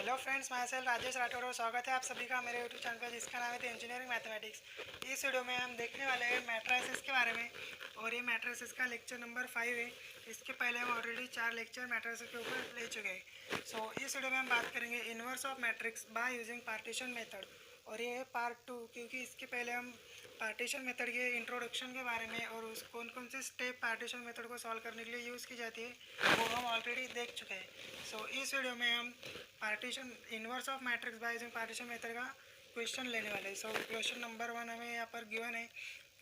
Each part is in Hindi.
हेलो फ्रेंड्स, मैं सेल राजेश राठौर और स्वागत है आप सभी का मेरे यूट्यूब चैनल पर जिसका नाम है द इंजीनियरिंग मैथमेटिक्स। इस वीडियो में हम देखने वाले हैं मैट्रिसेस के बारे में और ये मैट्रिसेस का लेक्चर नंबर 5 है। इसके पहले हम ऑलरेडी 4 लेक्चर मैट्रिसेस के ऊपर ले चुके हैं। इस वीडियो में हम बात करेंगे inverse of matrix by using partition method और ये है पार्ट 2, क्योंकि इसके पहले हम पार्टीशन मेथड के इंट्रोडक्शन के बारे में और उस कौन कौन से स्टेप पार्टीशन मेथड को सॉल्व करने के लिए यूज़ की जाती है वो हम ऑलरेडी देख चुके हैं। इस वीडियो में हम partition inverse of matrix by using partition method का क्वेश्चन लेने वाले हैं। क्वेश्चन नंबर 1 हमें यहाँ पर गिवन है,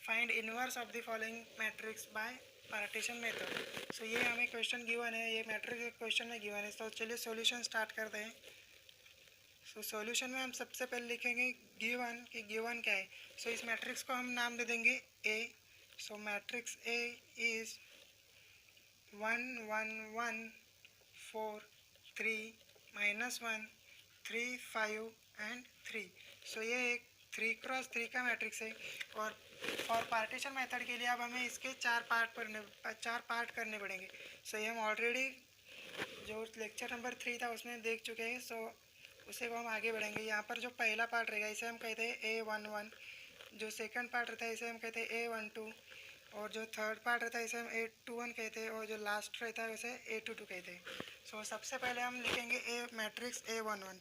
find inverse of the following matrix bye partition method. ये हमें क्वेश्चन गिवन है, ये मैट्रिक्स क्वेश्चन में गिवन है। चलिए सॉल्यूशन स्टार्ट करते हैं। सॉल्यूशन में हम सबसे पहले लिखेंगे गिवन कि गिवन क्या है। इस मैट्रिक्स को हम नाम दे देंगे A. Matrix A is 1 1 1 4 3 -1 3 5 and 3। ये एक 3x3 का मैट्रिक्स है और फॉर पार्टीशन मेथड के लिए अब हमें इसके 4 पार्ट करने पड़ेंगे। ये हम ऑलरेडी जो लेक्चर नंबर 3 था उसमें देख चुके हैं। उसे को हम आगे बढ़ेंगे। यहाँ पर जो पहला पार्ट रहेगा इसे हम कहते हैं A11, जो सेकंड पार्ट रहता है इसे हम कहते हैं A12 और जो थर्ड पार्ट रहता है इसे हम A21 कहते हैं और जो लास्ट रहता है उसे A22 कहते हैं। सबसे पहले हम लिखेंगे मैट्रिक्स A11।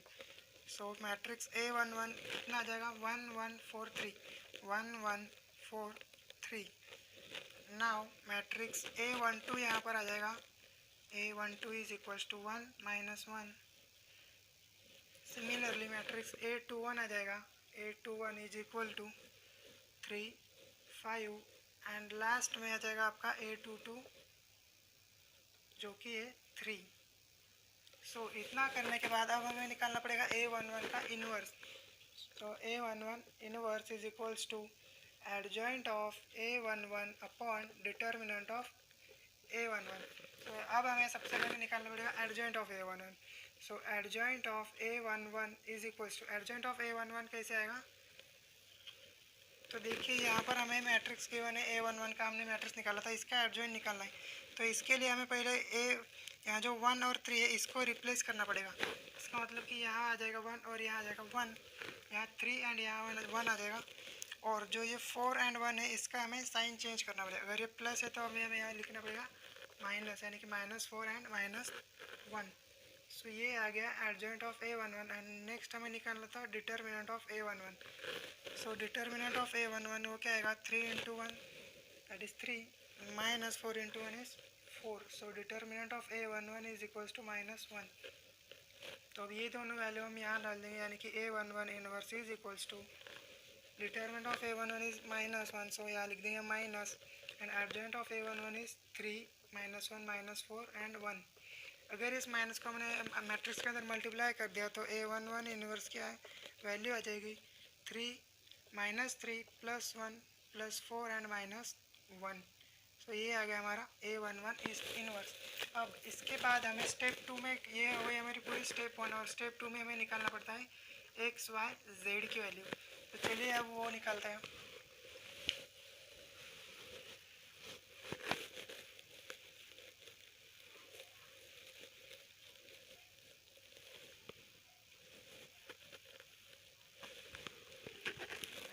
मैट्रिक्स A11 कितना आ जाएगा 1 1 4 3 1 1 4 3। नाउ मैट्रिक्स A12 यहाँ पर आ जाएगा A12 is equals to 1 -1। Similarly matrix A21 आ जाएगा A21 is equal to 3 5 and last में आ जाएगा आपका A22 जो कि है 3। इतना करने के बाद अब हमें निकालना पड़ेगा A11 का inverse. A11 inverse is equals to adjoint of A11 upon determinant of A11। अब हमें सबसे पहले निकालना पड़ेगा adjoint of A11। Adjoint of A11 is equals to adjoint of A11 कैसे आएगा, तो देखिए यहाँ पर हमें मैट्रिक्स गिवन है A11 का, हमने मैट्रिक्स निकाला था, इसका एडजॉइंट निकालना है। तो इसके लिए हमें पहले यहाँ जो 1 और 3 है इसको रिप्लेस करना पड़ेगा। इसका मतलब कि यहाँ आ जाएगा 1 और यहाँ आ जाएगा 1, यहाँ 3 एंड यहाँ 1 आ जाएगा। और जो ये 4 एंड 1 है इसका हमें साइन चेंज करना पड़ेगा। अगर ये प्लस है तो हमें यहाँ लिखना पड़ेगा माइनस, यानी कि -4 एंड -1। ये आ गया adjoint of A11 and next हमें निकालना था determinant of A11। Determinant of A11 वो क्या आएगा 3 × 1 that is 3 -4 × 1 is 4। Determinant of A11 is equals to -1। तो अब ये दोनों वैल्यू हम यहाँ डाल देंगे, यानी कि A11 inverse is equals to determinant of A11 is -1, यहाँ लिख देंगे minus and adjoint of A11 is 3 -1 -4 and 1। अगर इस माइनस को हमने मैट्रिक्स के अंदर मल्टीप्लाई कर दिया तो A11 इन्वर्स क्या है वैल्यू आ जाएगी 3 -3 +1 +4 एंड -1। ये आ गया हमारा A11 इस इन्वर्स। अब इसके बाद हमें स्टेप 2 में, ये हो गई हमारी पूरी स्टेप 1 और स्टेप 2 में हमें निकालना पड़ता है x y z की वैल्यू। तो चलिए अब वो निकालते हैं।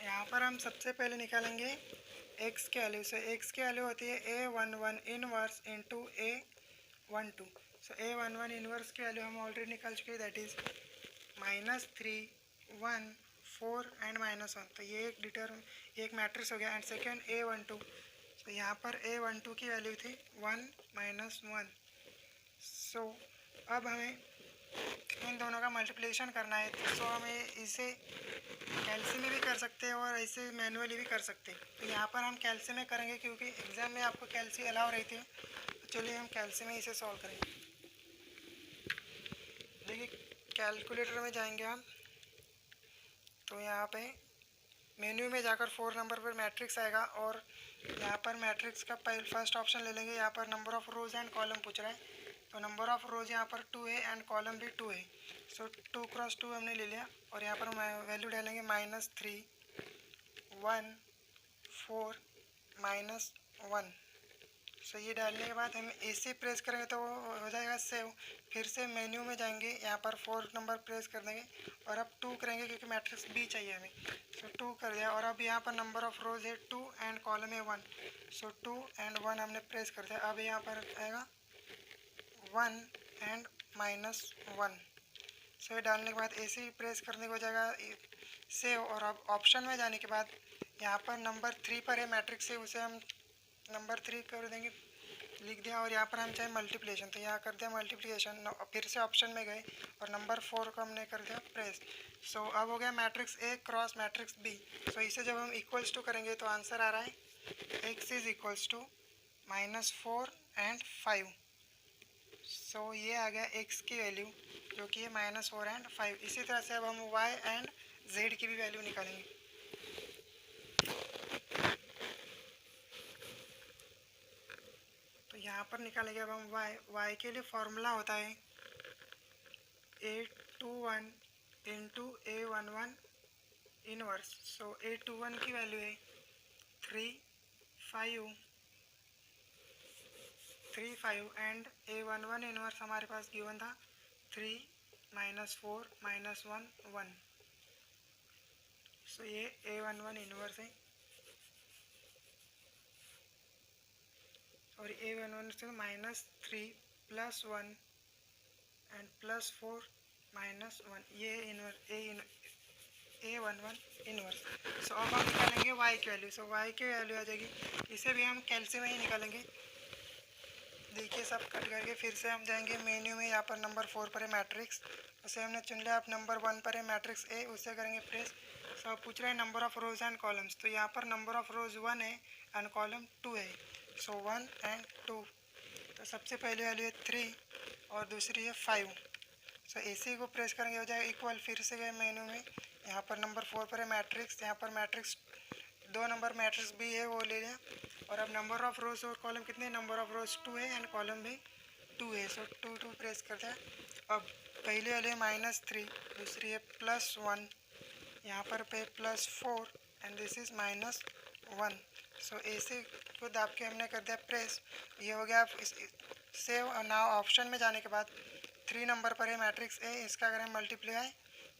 यहाँ पर हम सबसे पहले निकालेंगे x की वैल्यू। x की वैल्यू होती है A11 inverse into A12। A11 inverse की वैल्यू हम ऑलरेडी निकाल चुके हैं, दैट इज -3 1 4 एंड -1। तो ये एक मैट्रिक्स हो गया। एंड सेकेंड A12, यहाँ पर A12 की वैल्यू थी 1 -1। अब हमें इन दोनों का मल्टीप्लिकेशन करना है। हमें इसे कैल्सी में भी कर सकते हैं और ऐसे मैनुअली भी कर सकते हैं। तो यहाँ पर हम कैल्सी में करेंगे क्योंकि एग्ज़ाम में आपको कैल्सी अलाउ रहती है। तो चलिए हम कैल्सी में इसे सॉल्व करेंगे। देखिए कैलकुलेटर में जाएंगे हम, तो यहाँ पे मेन्यू में जाकर 4 नंबर पर मैट्रिक्स आएगा और यहाँ पर मैट्रिक्स का फर्स्ट ऑप्शन ले लेंगे। यहाँ पर number of rows and column पूछ रहा है, तो नंबर ऑफ़ रोज़ यहाँ पर 2 है एंड कॉलम भी 2 है। 2 × 2 हमने ले लिया और यहाँ पर हम वैल्यू डालेंगे -3 1 4 -1। सो ये डालने के बाद हम AC प्रेस करेंगे तो वो हो जाएगा सेव। फिर से मेन्यू में जाएंगे, यहाँ पर 4 नंबर प्रेस कर देंगे और अब 2 करेंगे क्योंकि मैट्रिक्स B चाहिए हमें। सो 2 कर दिया और अब यहाँ पर नंबर ऑफ रोज है 2 एंड कॉलम है 1। सो 2 एंड 1 हमने प्रेस कर दिया। अब यहाँ पर आएगा 1 एंड -1। सो ये डालने के बाद AC प्रेस करने को हो जाएगा सेव। और अब ऑप्शन में जाने के बाद यहाँ पर नंबर 3 पर है मैट्रिक्स से, उसे हम नंबर 3 कर देंगे, लिख दिया। और यहाँ पर हम चाहे मल्टीप्लिकेशन, तो यहाँ कर दिया मल्टीप्लिकेशन। फिर से ऑप्शन में गए और नंबर 4 को हमने कर दिया प्रेस। सो अब हो गया matrix A cross matrix B। सो इसे जब हम इक्वल्स टू करेंगे तो आंसर आ रहा है x is equals to -4 and 5। So ये आ गया x की वैल्यू जो कि है -4 एंड 5। इसी तरह से अब हम y एंड z की भी वैल्यू निकालेंगे। तो यहाँ पर निकालेंगे अब हम y के लिए फॉर्मूला होता है A21 इंटू A11 इनवर्स। सो A21 की वैल्यू है 3 एंड A11 इनवर्स हमारे पास गिवन था 3 -4 -1 1। सो ये A11 इनवर्स है और A11 से -3 +1 एंड +4 -1, ये A11 इनवर्स। सो अब हम निकालेंगे y की वैल्यू। सो y की वैल्यू आ जाएगी, इसे भी हम कैलसी में ही निकालेंगे। देखिए सब कट करके फिर से हम जाएंगे मेन्यू में, यहाँ पर नंबर 4 पर है मैट्रिक्स, उसे हमने चुन लिया। अब नंबर 1 पर है मैट्रिक्स A, उसे करेंगे प्रेस। सो अब पूछ रहे हैं number of rose and columns, तो यहाँ पर नंबर ऑफ रोज 1 है एंड कॉलम 2 है। सो 1 एंड 2, तो सबसे पहले वैल्यू है 3 और दूसरी है 5। सो AC को प्रेस करेंगे हो जाएगा इक्वल। फिर से गए मेन्यू में, यहाँ पर नंबर 4 पर है मैट्रिक्स, यहाँ पर मैट्रिक्स 2 नंबर मैट्रिक्स भी है वो ले लिया। और अब नंबर ऑफ रोज और कॉलम कितने, नंबर ऑफ रोज 2 है एंड कॉलम भी 2 है। सो 2 प्रेस करते हैं। अब पहले वाले -3, दूसरी है +1, यहाँ पर पे +4 and this is -1। So AC को दाब के हमने कर दिया प्रेस, ये हो गया। सेव। और नाउ ऑप्शन में जाने के बाद 3 नंबर पर है मैट्रिक्स A, इसका करें मल्टीप्लाई।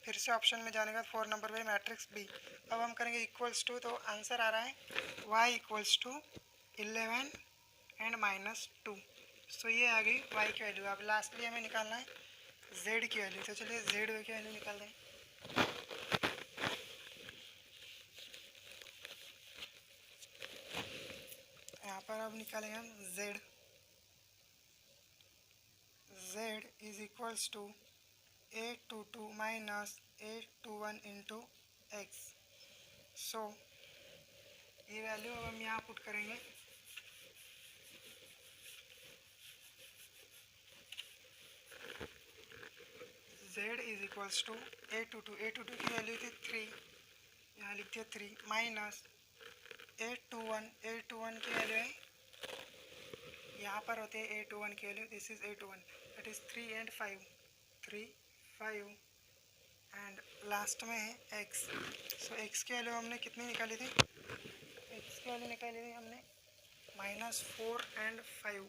फिर से ऑप्शन में जाने के बाद 4 नंबर पर मैट्रिक्स B। अब हम करेंगे इक्वल्स टू, तो आंसर आ रहा है y इक्वल्स टू 11 एंड -2। सो ये आ गई y की वैल्यू। अब लास्टली हमें निकालना है z की वैल्यू, तो चलिए z की वैल्यू निकाल दें। यहाँ पर अब निकालेंगे हम z is equals to 822 -821 into x। So ये वैल्यू अब हम यहाँ पुट करेंगे। z इज इक्वल्स टू 822 की वैल्यू थी 3, यहाँ लिख दिया 3 -821 की वैल्यू है, यहाँ पर होते हैं 821 की value, this is 821, that is 3 and 5, 3 5 and last में है x। सो x की वैल्यू हमने कितनी निकाली थी, x की वैल्यू निकाली थी हमने -4 एंड 5।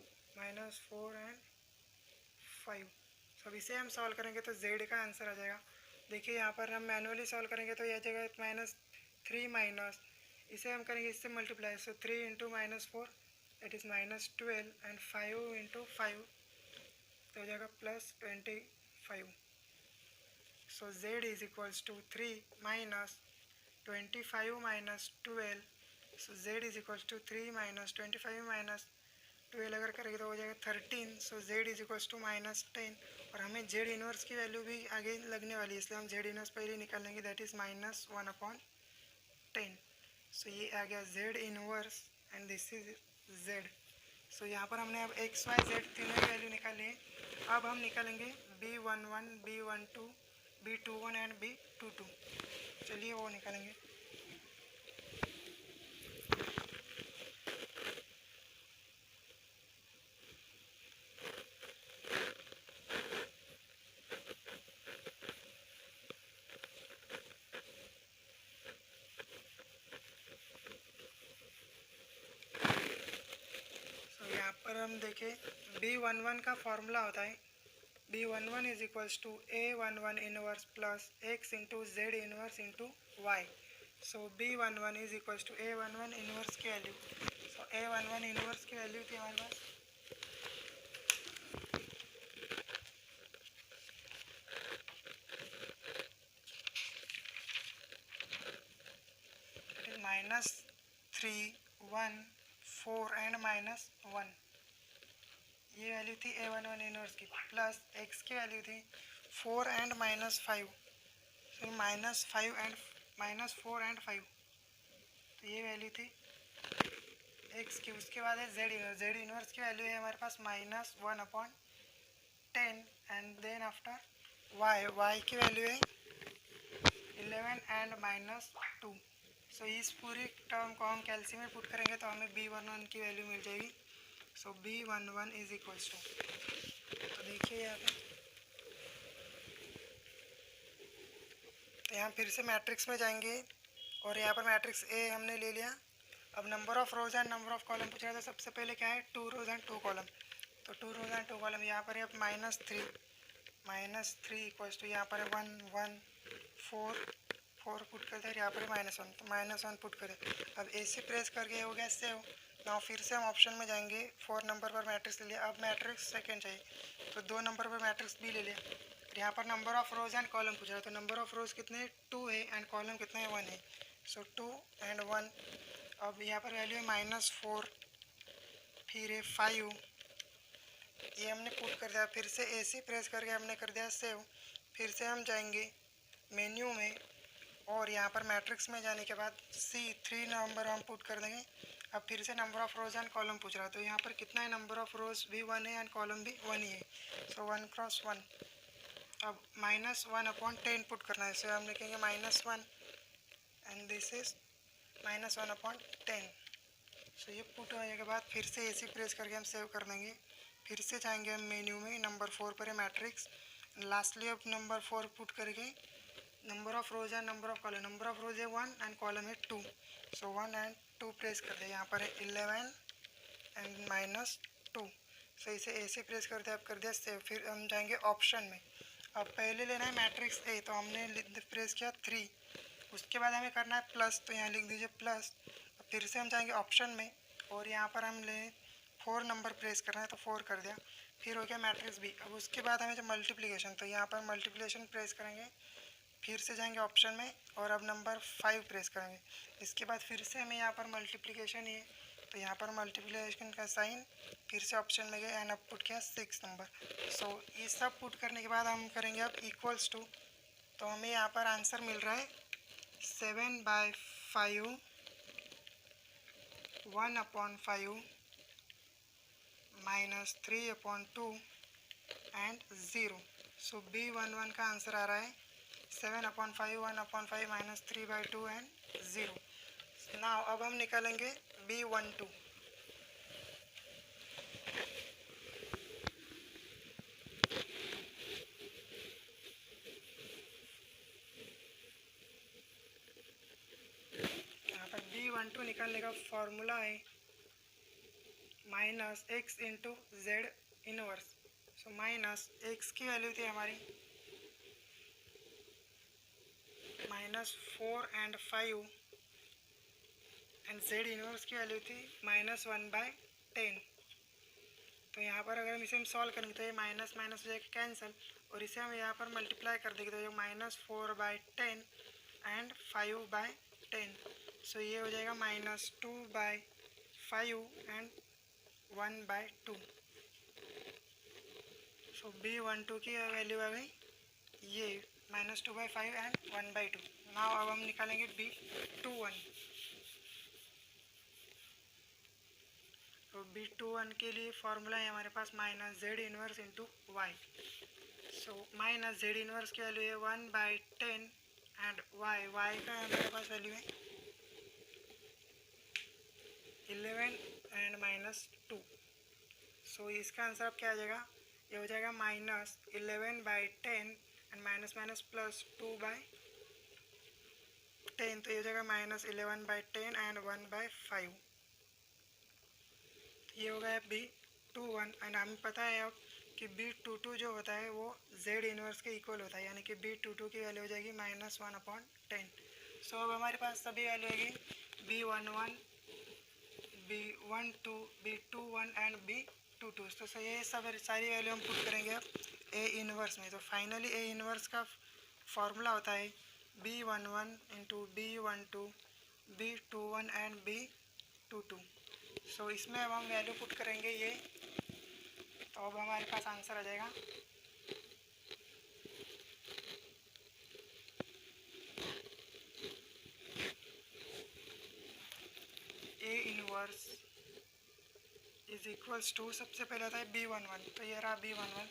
सो अब इसे हम सॉल्व करेंगे तो z का आंसर आ जाएगा। देखिए यहाँ पर हम मैनुअली सॉल्व करेंगे तो यह जगह -3 माइनस, इसे हम करेंगे इससे multiply. So 3 into -4 that is -12 and 5 into 5 तो हो जाएगा +25। So z is equals to 3 -25 -12। So z is equals to 3 -25 -12 अगर करेंगे तो हो जाएगा 13। So z is equals to -10। और हमें z इनवर्स की वैल्यू भी आगे लगने वाली है, इसलिए हम z इनवर्स पहले निकाल लेंगे, दैट इज -1/10। सो ये आ गया z inverse and this is z। सो यहाँ पर हमने अब x y z तीनों की वैल्यू निकाली है। अब हम निकालेंगे B11 B12 B21 and B22। चलिए वो निकालेंगे। देखिए B11 का फॉर्मूला होता है B11 is equals to A11 inverse plus x into z inverse into y. So B11 is equals to A11 inverse की वैल्यू. सो A11 इनवर्स की वैल्यू थी हमारे पास -3, -1, 4 एंड -1. ये वैल्यू थी A11 इनवर्स की. प्लस x की वैल्यू थी 4 एंड -5. फिर -5 एंड -4 एंड 5. तो ये वैल्यू थी x की. उसके बाद है z इनवर्स की वैल्यू है हमारे पास -1/10 एंड देन आफ्टर y की वैल्यू है 11 एंड -2. सो इस पूरी टर्म को हम कैल्शियम में पुट करेंगे तो हमें B11 की वैल्यू मिल जाएगी. सो B11 इज इक्वल्स टू, तो देखिए यहाँ पे, तो यहाँ फिर से मैट्रिक्स में जाएंगे और यहाँ पर मैट्रिक्स ए हमने ले लिया. अब number of rose and number of column पूछा था. सबसे पहले क्या है 2 रोज एंड 2 कॉलम. तो 2 रोज एंड 2 कॉलम यहाँ पर है -3 इक्वल्स टू यहाँ पर है 1 1 4 पुट कर दे. यहाँ पर -1 तो -1 पुट करें. अब ऐसे प्रेस करके हो गया सेव. ना फिर से हम ऑप्शन में जाएंगे. 4 नंबर पर मैट्रिक्स ले लिया. अब मैट्रिक्स सेकेंड चाहिए तो 2 नंबर पर मैट्रिक्स भी ले लिया. यहाँ पर number of rose and column पूछ रहा है तो नंबर ऑफ रोज कितने 2 है एंड कॉलम कितने 1 है. सो 2 एंड 1. अब यहाँ पर वैल्यू है -4, फिर है 5. ये हमने पुट कर दिया. फिर से ऐसे प्रेस करके हमने कर दिया सेव. फिर से हम जाएंगे मेन्यू में और यहाँ पर मैट्रिक्स में जाने के बाद C3 नंबर हम पुट कर देंगे. अब फिर से number of rose and column पूछ रहा है तो यहाँ पर कितना है नंबर ऑफ रोज भी 1 है एंड कॉलम भी 1 ही है. सो 1 क्रॉस 1. अब -1/10 पुट करना है. इसे हम लिखेंगे -1 एंड दिस इज -1/10. सो ये पुट होने के बाद फिर से ऐसे प्रेस करके हम सेव कर देंगे. फिर से जाएंगे हम मेन्यू में. नंबर 4 पर है मैट्रिक्स. लास्टली अब नंबर 4 पुट करके number of rose and number of column. Number of रोज है 1 एंड कॉलम है 2. सो 1 एंड 2 प्रेस कर दे. यहाँ पर है 11 एंड -2. सो इसे ऐसे प्रेस कर दे. अब कर दिया सेव. फिर हम जाएंगे ऑप्शन में. अब पहले लेना है मैट्रिक्स ए तो हमने प्रेस किया 3. उसके बाद हमें करना है प्लस तो यहाँ लिख दीजिए प्लस. फिर से हम जाएंगे ऑप्शन में और यहाँ पर हम ले 4 नंबर प्रेस करना है तो 4 कर दिया. फिर हो गया मैट्रिक्स बी. अब उसके बाद हमें जो मल्टीप्लिकेशन तो यहाँ पर मल्टीप्लिकेशन प्रेस करेंगे. फिर से जाएंगे ऑप्शन में और अब नंबर 5 प्रेस करेंगे. इसके बाद फिर से हमें यहाँ पर मल्टीप्लिकेशन ही है तो यहाँ पर मल्टीप्लिकेशन का साइन. फिर से ऑप्शन में गए एंड अब पुट किया 6 नंबर. सो ये सब पुट करने के बाद हम करेंगे अब इक्वल्स टू. तो हमें यहाँ पर आंसर मिल रहा है 7/5 1/5 -3/2 एंड 0. सो B11 का आंसर आ रहा है 7/5 1/5 -3/2 एंड 0. नाउ अब हम निकालेंगे B12. यहाँ पर B12 निकालने का फॉर्मूला है -x इंटू जेड इनवर्स. सो -x की वैल्यू थी हमारी -4 एंड 5 एंड जेड इनवर्स की वैल्यू थी -1/10. तो यहाँ पर अगर हम इसे सॉल्व करेंगे तो ये माइनस माइनस हो जाएगा कैंसिल और इसे हम यहाँ पर मल्टीप्लाई कर देंगे तो ये -4/10 एंड 5/10. सो ये हो जाएगा -2/5 एंड 1/2. सो B12 की वैल्यू आ गई ये -2/5 एंड 1/2. नाउ अब हम निकालेंगे B21. तो B21 के लिए फॉर्मूला है हमारे पास -z इनवर्स इंटू वाई. सो -z इनवर्स की वैल्यू है 1/10 एंड y का हमारे पास वैल्यू है 11 एंड -2. सो इसका आंसर अब क्या आ जाएगा. ये हो जाएगा -11/10 एंड माइनस माइनस प्लस 2/10. तो ये हो जाएगा -11/10 एंड 1/5. ये हो गया B B21 एंड हमें पता है अब कि B22 जो होता है वो Z इनवर्स के इक्वल होता है, यानी कि B22 की वैल्यू हो जाएगी -1/10। सो अब हमारे पास सभी वैल्यू होगी B11, B12, B21 and B22। तो ये सब सारी वैल्यू हम पुट करेंगे अब A इनवर्स में। तो फाइनली A इनवर्स का फॉर्मूला होता है B11 into B12, B21 and B22। सो इसमें अब हम वैल्यू पुट करेंगे ये, तो अब हमारे पास आंसर आ जाएगा A inverse is equals to, सबसे पहले आता है B11, तो ये रहा B11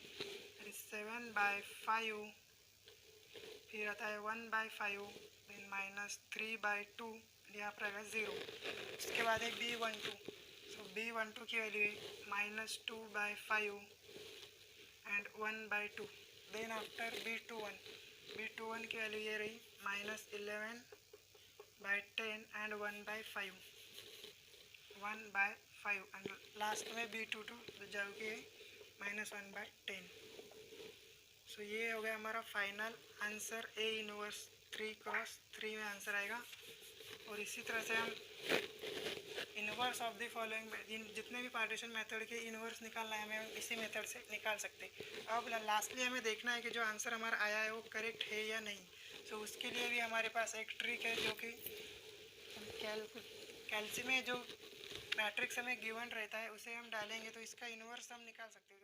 7/5, फिर आता है 1/5, देन -3/2, यहाँ पर आएगा 0। उसके बाद है B12, सो B12 की वैल्यू है -2/5 एंड 1/2। देन आफ्टर B21 की वैल्यू ये रही -11/10 एंड 1/5 एंड लास्ट में B22 जो कि -1/10। सो ये हो गया हमारा फाइनल आंसर A इनवर्स 3×3 में आंसर आएगा। और इसी तरह से हम इनवर्स ऑफ द फॉलोइंग जितने भी पार्टीशन मेथड के इनवर्स निकालना है हमें इसी मेथड से निकाल सकते हैं। अब लास्टली हमें देखना है कि जो आंसर हमारा आया है वो करेक्ट है या नहीं। सो उसके लिए भी हमारे पास एक ट्रिक है, जो कि कैल्सी में जो मैट्रिक्स हमें गिवन रहता है उसे हम डालेंगे तो इसका इनवर्स हम निकाल सकते हैं।